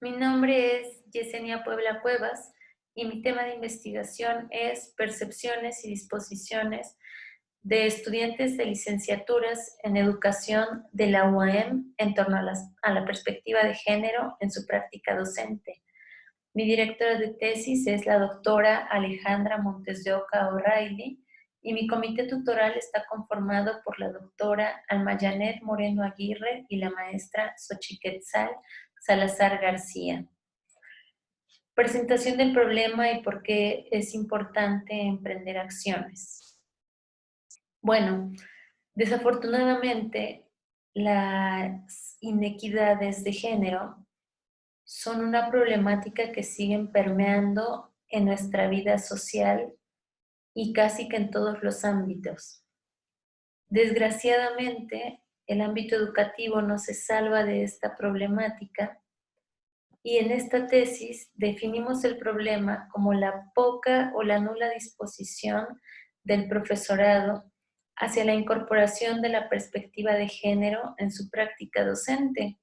Mi nombre es Yesenia Puebla Cuevas y mi tema de investigación es percepciones y disposiciones de estudiantes de licenciaturas en educación de la UAM en torno a la perspectiva de género en su práctica docente. Mi directora de tesis es la doctora Alejandra Montes de Oca O'Reilly y mi comité tutoral está conformado por la doctora Almayanet Moreno Aguirre y la maestra Xochiquetzal Salazar García. Presentación del problema y por qué es importante emprender acciones. Bueno, desafortunadamente las inequidades de género son una problemática que siguen permeando en nuestra vida social y casi que en todos los ámbitos. Desgraciadamente, el ámbito educativo no se salva de esta problemática y en esta tesis definimos el problema como la poca o la nula disposición del profesorado hacia la incorporación de la perspectiva de género en su práctica docente.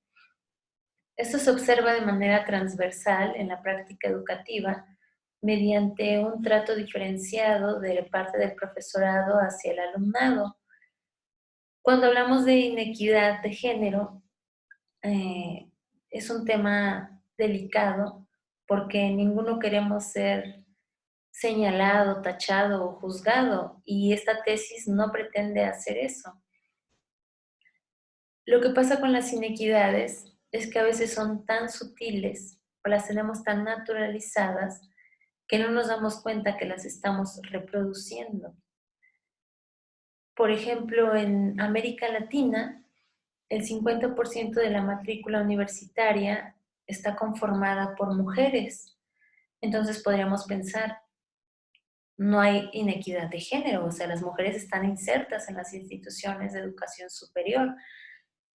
Esto se observa de manera transversal en la práctica educativa mediante un trato diferenciado de parte del profesorado hacia el alumnado. Cuando hablamos de inequidad de género, es un tema delicado porque ninguno queremos ser señalado, tachado o juzgado y esta tesis no pretende hacer eso. Lo que pasa con las inequidades es que a veces son tan sutiles o las tenemos tan naturalizadas que no nos damos cuenta que las estamos reproduciendo. Por ejemplo, en América Latina, el 50% de la matrícula universitaria está conformada por mujeres. Entonces podríamos pensar, no hay inequidad de género, o sea, las mujeres están insertas en las instituciones de educación superior,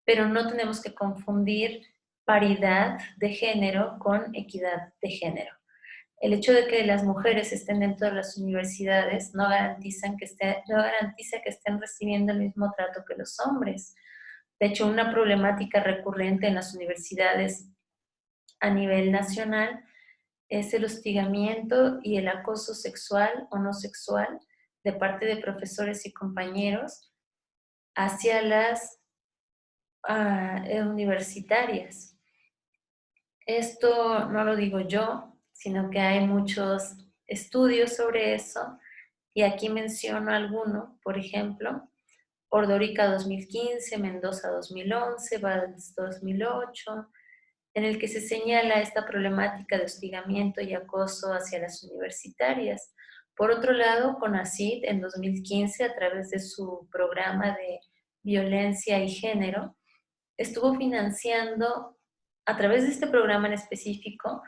pero no tenemos que confundir paridad de género con equidad de género. El hecho de que las mujeres estén dentro de las universidades no garantiza que estén recibiendo el mismo trato que los hombres. De hecho, una problemática recurrente en las universidades a nivel nacional es el hostigamiento y el acoso sexual o no sexual de parte de profesores y compañeros hacia las universitarias. Esto no lo digo yo, sino que hay muchos estudios sobre eso y aquí menciono alguno, por ejemplo, Ordórica 2015, Mendoza 2011, Valls 2008, en el que se señala esta problemática de hostigamiento y acoso hacia las universitarias. Por otro lado, CONACYT en 2015, a través de su programa de violencia y género, estuvo financiando, a través de este programa en específico,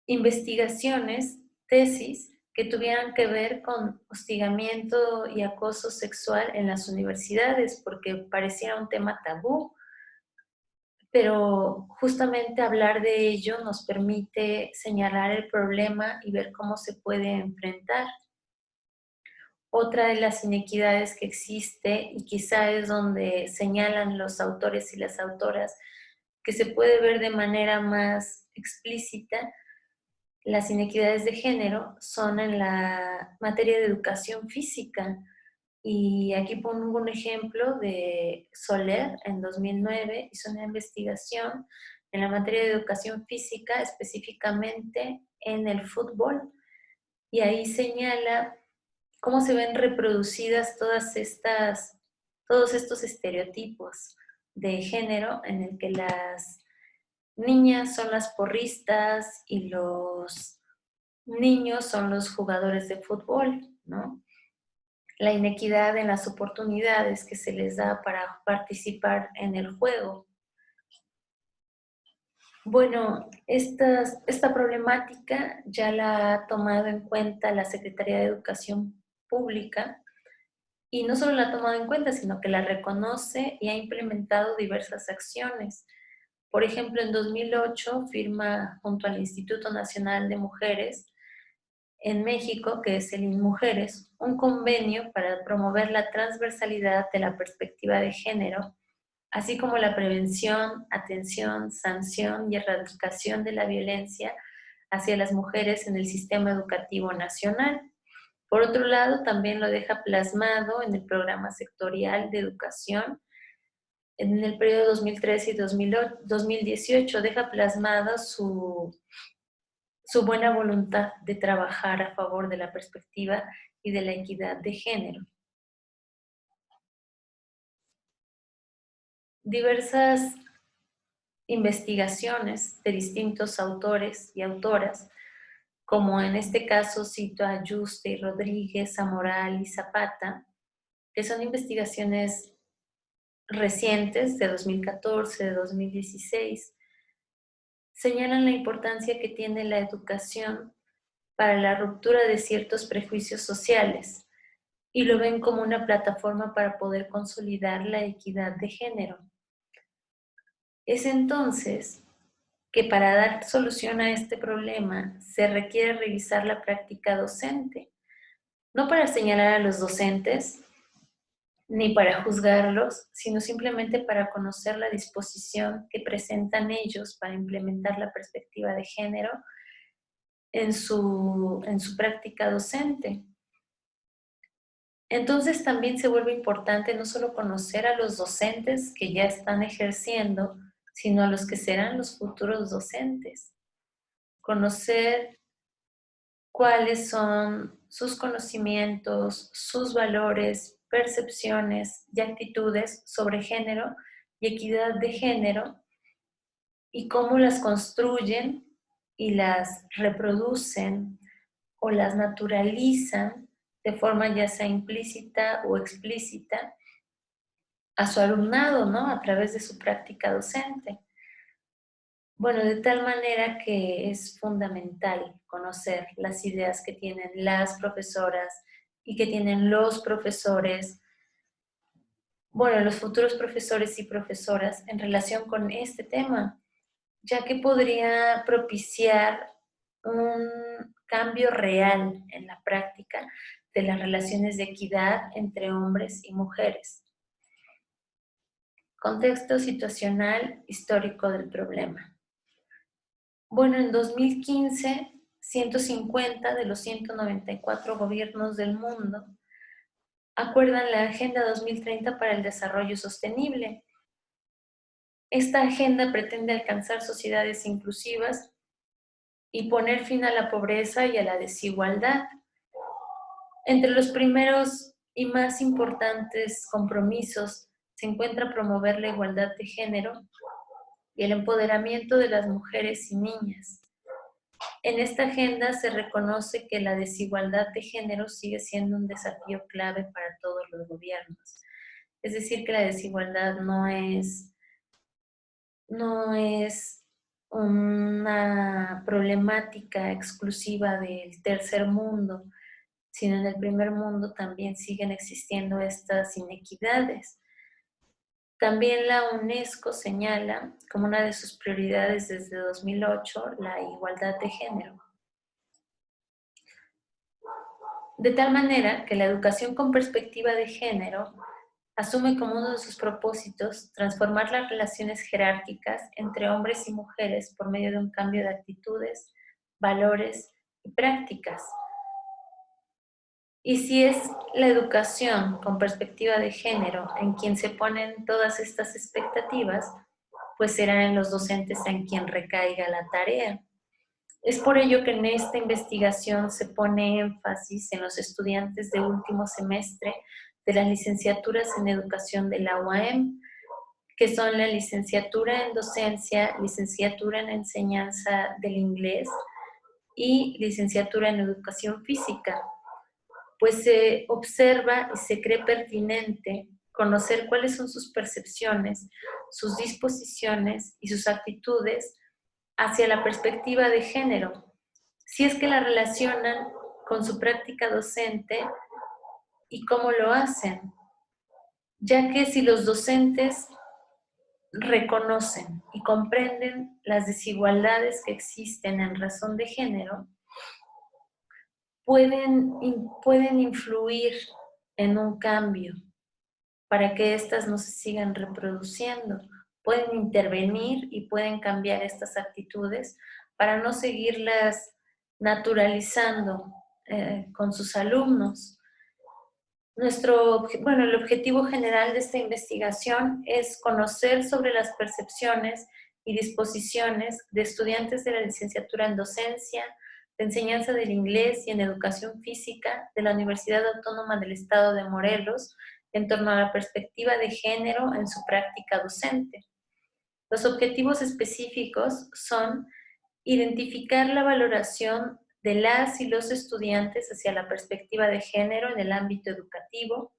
investigaciones, tesis, que tuvieran que ver con hostigamiento y acoso sexual en las universidades, porque pareciera un tema tabú, pero justamente hablar de ello nos permite señalar el problema y ver cómo se puede enfrentar. Otra de las inequidades que existe, y quizá es donde señalan los autores y las autoras, que se puede ver de manera más explícita, las inequidades de género son en la materia de educación física. Y aquí pongo un ejemplo de Soler, en 2009, hizo una investigación en la materia de educación física, específicamente en el fútbol. Y ahí señala cómo se ven reproducidas todos estos estereotipos de género en el que las niñas son las porristas y los niños son los jugadores de fútbol, ¿no? La inequidad en las oportunidades que se les da para participar en el juego. Bueno, esta problemática ya la ha tomado en cuenta la Secretaría de Educación Pública y no solo la ha tomado en cuenta, sino que la reconoce y ha implementado diversas acciones. Por ejemplo, en 2008 firma junto al Instituto Nacional de Mujeres en México, que es el INMujeres, un convenio para promover la transversalidad de la perspectiva de género así como la prevención, atención, sanción y erradicación de la violencia hacia las mujeres en el sistema educativo nacional. Por otro lado, también lo deja plasmado en el programa sectorial de educación en el periodo 2013 y 2018, deja plasmada su buena voluntad de trabajar a favor de la perspectiva y de la equidad de género. Diversas investigaciones de distintos autores y autoras, como en este caso cito a Yuste y Rodríguez, Zamoral y Zapata, que son investigaciones recientes de 2014, de 2016, señalan la importancia que tiene la educación para la ruptura de ciertos prejuicios sociales y lo ven como una plataforma para poder consolidar la equidad de género. Es entonces que para dar solución a este problema se requiere revisar la práctica docente, no para señalar a los docentes ni para juzgarlos, sino simplemente para conocer la disposición que presentan ellos para implementar la perspectiva de género en su práctica docente. Entonces también se vuelve importante no solo conocer a los docentes que ya están ejerciendo, sino a los que serán los futuros docentes. Conocer cuáles son sus conocimientos, sus valores, percepciones y actitudes sobre género y equidad de género y cómo las construyen y las reproducen o las naturalizan de forma ya sea implícita o explícita a su alumnado, ¿no? A través de su práctica docente. Bueno, de tal manera que es fundamental conocer las ideas que tienen las profesoras y que tienen los profesores, bueno, los futuros profesores y profesoras en relación con este tema, ya que podría propiciar un cambio real en la práctica de las relaciones de equidad entre hombres y mujeres. Contexto situacional histórico del problema. Bueno, en 2015, 150 de los 194 gobiernos del mundo acuerdan la Agenda 2030 para el Desarrollo Sostenible. Esta agenda pretende alcanzar sociedades inclusivas y poner fin a la pobreza y a la desigualdad. Entre los primeros y más importantes compromisos se encuentra promover la igualdad de género y el empoderamiento de las mujeres y niñas. En esta agenda se reconoce que la desigualdad de género sigue siendo un desafío clave para todos los gobiernos. Es decir, que la desigualdad no es una problemática exclusiva del tercer mundo, sino en el primer mundo también siguen existiendo estas inequidades. También la UNESCO señala como una de sus prioridades desde 2008 la igualdad de género. De tal manera que la educación con perspectiva de género asume como uno de sus propósitos transformar las relaciones jerárquicas entre hombres y mujeres por medio de un cambio de actitudes, valores y prácticas. Y si es la educación con perspectiva de género en quien se ponen todas estas expectativas, pues serán en los docentes en quien recaiga la tarea. Es por ello que en esta investigación se pone énfasis en los estudiantes de último semestre de las licenciaturas en educación de la UAM, que son la licenciatura en docencia, licenciatura en enseñanza del inglés y licenciatura en educación física, pues se observa y se cree pertinente conocer cuáles son sus percepciones, sus disposiciones y sus actitudes hacia la perspectiva de género, si es que la relacionan con su práctica docente y cómo lo hacen, ya que si los docentes reconocen y comprenden las desigualdades que existen en razón de género, pueden influir en un cambio para que éstas no se sigan reproduciendo. Pueden intervenir y pueden cambiar estas actitudes para no seguirlas naturalizando con sus alumnos. El objetivo general de esta investigación es conocer sobre las percepciones y disposiciones de estudiantes de la licenciatura en docencia, de enseñanza del inglés y en educación física de la Universidad Autónoma del Estado de Morelos en torno a la perspectiva de género en su práctica docente. Los objetivos específicos son identificar la valoración de las y los estudiantes hacia la perspectiva de género en el ámbito educativo,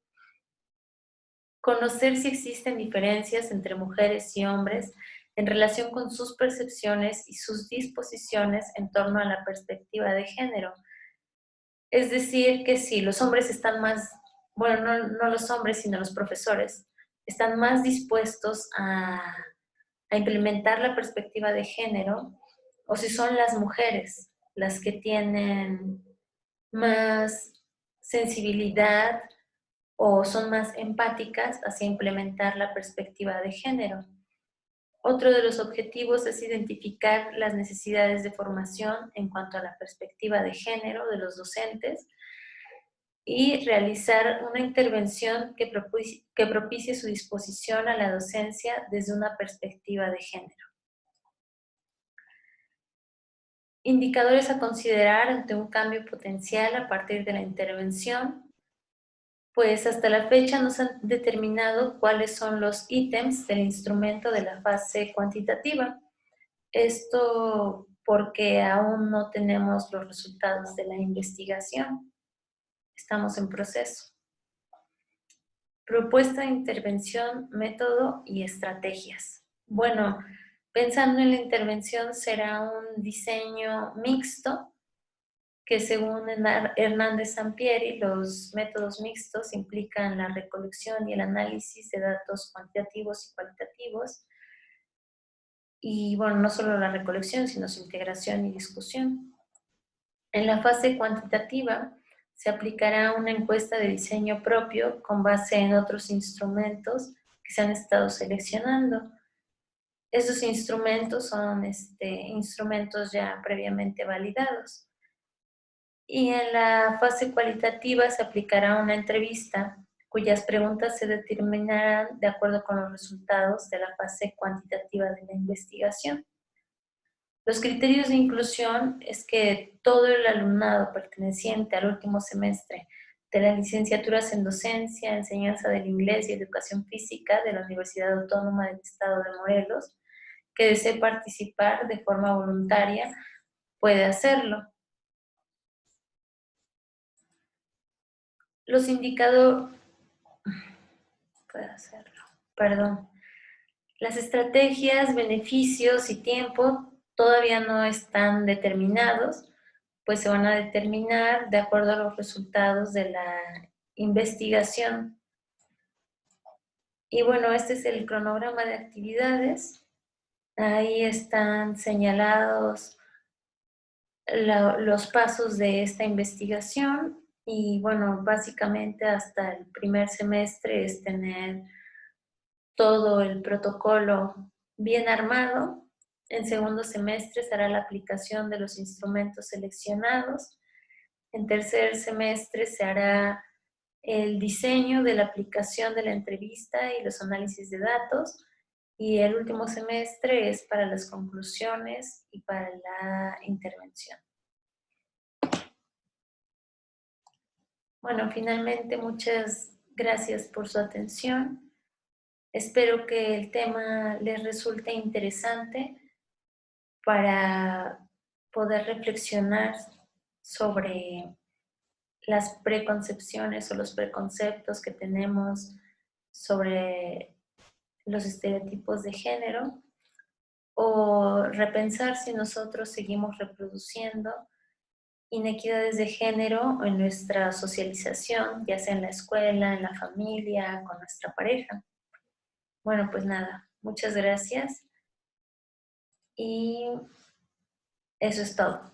conocer si existen diferencias entre mujeres y hombres en relación con sus percepciones y sus disposiciones en torno a la perspectiva de género. Es decir, que si los hombres están más, no los hombres, sino los profesores, están más dispuestos a implementar la perspectiva de género, o si son las mujeres las que tienen más sensibilidad o son más empáticas hacia implementar la perspectiva de género. Otro de los objetivos es identificar las necesidades de formación en cuanto a la perspectiva de género de los docentes y realizar una intervención que propicie su disposición a la docencia desde una perspectiva de género. Indicadores a considerar ante un cambio potencial a partir de la intervención. Pues hasta la fecha nos han determinado cuáles son los ítems del instrumento de la fase cuantitativa. Esto porque aún no tenemos los resultados de la investigación. Estamos en proceso. Propuesta de intervención, método y estrategias. Bueno, pensando en la intervención será un diseño mixto que según Hernández Sampieri, los métodos mixtos implican la recolección y el análisis de datos cuantitativos y cualitativos. Y bueno, no solo la recolección, sino su integración y discusión. En la fase cuantitativa se aplicará una encuesta de diseño propio con base en otros instrumentos que se han estado seleccionando. Esos instrumentos son instrumentos ya previamente validados. Y en la fase cualitativa se aplicará una entrevista cuyas preguntas se determinarán de acuerdo con los resultados de la fase cuantitativa de la investigación. Los criterios de inclusión es que todo el alumnado perteneciente al último semestre de las licenciaturas en docencia, enseñanza del inglés y educación física de la Universidad Autónoma del Estado de Morelos, que desee participar de forma voluntaria, puede hacerlo. Los indicadores, las estrategias, beneficios y tiempo todavía no están determinados, pues se van a determinar de acuerdo a los resultados de la investigación. Y bueno, este es el cronograma de actividades. Ahí están señalados los pasos de esta investigación. Y bueno, básicamente hasta el primer semestre es tener todo el protocolo bien armado. En segundo semestre será la aplicación de los instrumentos seleccionados. En tercer semestre se hará el diseño de la aplicación de la entrevista y los análisis de datos. Y el último semestre es para las conclusiones y para la intervención. Bueno, finalmente muchas gracias por su atención. Espero que el tema les resulte interesante para poder reflexionar sobre las preconcepciones o los preconceptos que tenemos sobre los estereotipos de género, o repensar si nosotros seguimos reproduciendo inequidades de género en nuestra socialización, ya sea en la escuela, en la familia, con nuestra pareja. Bueno, pues nada, muchas gracias y eso es todo.